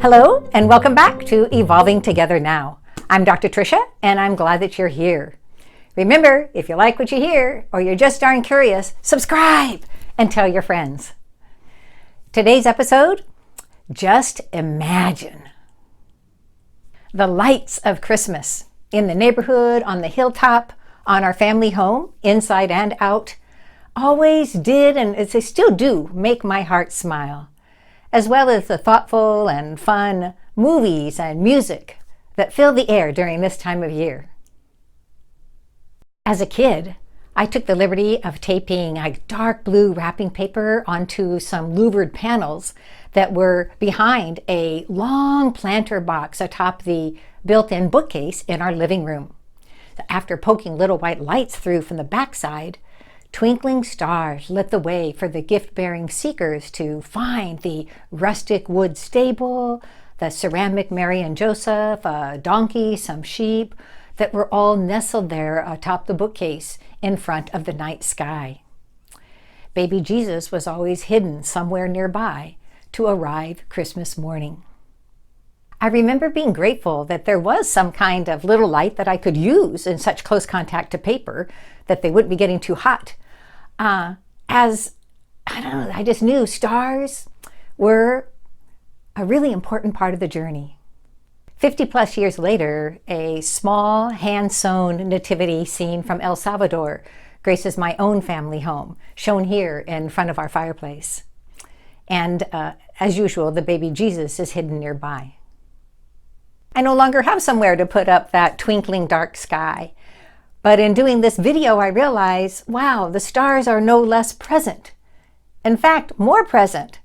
Hello, and welcome back to Evolving Together Now. I'm Dr. Tricia, and I'm glad that you're here. Remember, if you like what you hear, or you're just darn curious, subscribe and tell your friends. Today's episode, just imagine. The lights of Christmas in the neighborhood, on the hilltop, on our family home, inside and out, always did, and they still do, make my heart smile, as well as the thoughtful and fun movies and music that fill the air during this time of year. As a kid, I took the liberty of taping a dark blue wrapping paper onto some louvred panels that were behind a long planter box atop the built-in bookcase in our living room. After poking little white lights through from the backside, twinkling stars lit the way for the gift-bearing seekers to find the rustic wood stable, the ceramic Mary and Joseph, a donkey, some sheep, that were all nestled there atop the bookcase in front of the night sky. Baby Jesus was always hidden somewhere nearby to arrive Christmas morning. I remember being grateful that there was some kind of little light that I could use in such close contact to paper that they wouldn't be getting too hot. I just knew stars were a really important part of the journey. 50 plus years later, a small hand-sewn nativity scene from El Salvador graces my own family home, shown here in front of our fireplace. And as usual, the baby Jesus is hidden nearby. I no longer have somewhere to put up that twinkling dark sky. But in doing this video, I realize, wow, the stars are no less present. In fact, more present.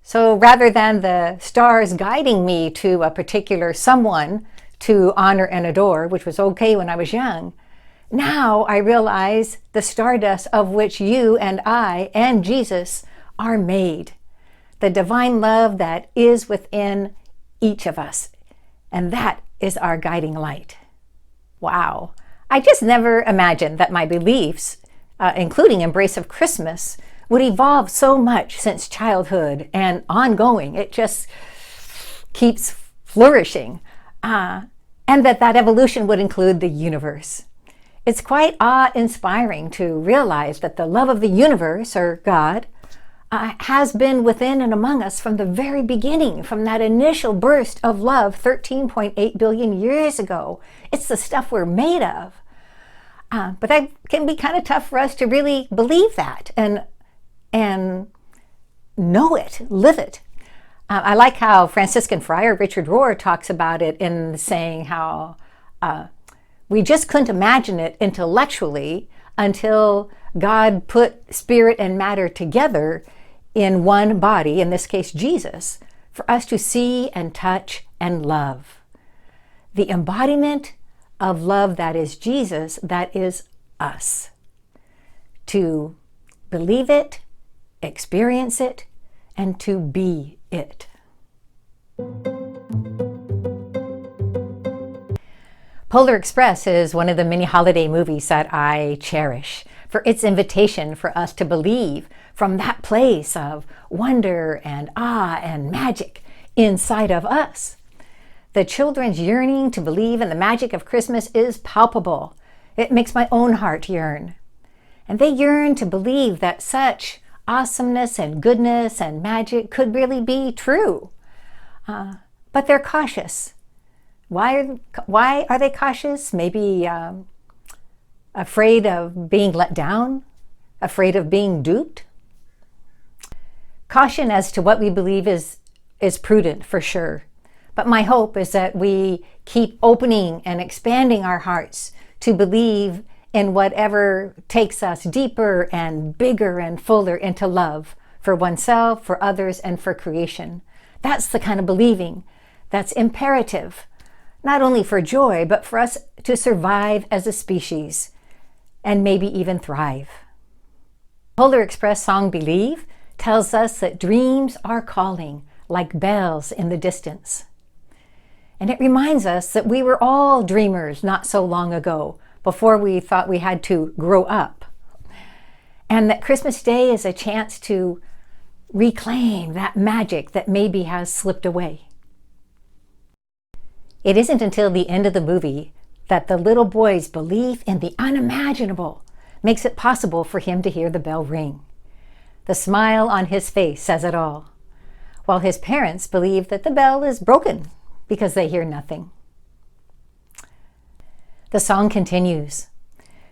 So rather than the stars guiding me to a particular someone to honor and adore, which was okay when I was young, now I realize the stardust of which you and I and Jesus are made. The divine love that is within each of us. And that is our guiding light. Wow. I just never imagined that my beliefs, including embrace of Christmas, would evolve so much since childhood and ongoing. It just keeps flourishing. And that evolution would include the universe. It's quite awe-inspiring to realize that the love of the universe, or God, has been within and among us from the very beginning, from that initial burst of love 13.8 billion years ago. It's the stuff we're made of. But that can be kind of tough for us to really believe that and know it, live it. I like how Franciscan friar Richard Rohr talks about it in saying how we just couldn't imagine it intellectually until God put spirit and matter together in one body, in this case Jesus, for us to see and touch and love. The embodiment of love that is Jesus, that is us. To believe it, experience it, and to be it. Polar Express is one of the many holiday movies that I cherish for its invitation for us to believe from that place of wonder and awe and magic inside of us. The children's yearning to believe in the magic of Christmas is palpable. It makes my own heart yearn. And they yearn to believe that such awesomeness and goodness and magic could really be true. But they're cautious. Why are they cautious? Maybe afraid of being let down? Afraid of being duped? Caution as to what we believe is prudent, for sure. But my hope is that we keep opening and expanding our hearts to believe in whatever takes us deeper and bigger and fuller into love for oneself, for others, and for creation. That's the kind of believing that's imperative, not only for joy, but for us to survive as a species and maybe even thrive. Polar Express song Believe tells us that dreams are calling like bells in the distance. And it reminds us that we were all dreamers not so long ago, before we thought we had to grow up. and that Christmas Day is a chance to reclaim that magic that maybe has slipped away. It isn't until the end of the movie that the little boy's belief in the unimaginable makes it possible for him to hear the bell ring. The smile on his face says it all, while his parents believe that the bell is broken because they hear nothing. The song continues.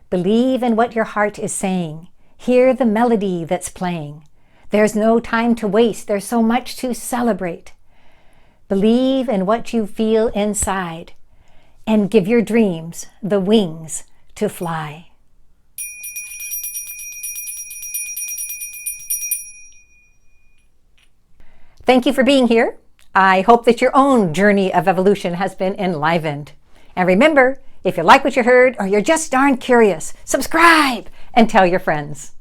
Believe in what your heart is saying. Hear the melody that's playing. There's no time to waste. There's so much to celebrate. Believe in what you feel inside and give your dreams the wings to fly. Thank you for being here. I hope that your own journey of evolution has been enlivened. And remember, if you like what you heard or you're just darn curious, subscribe and tell your friends.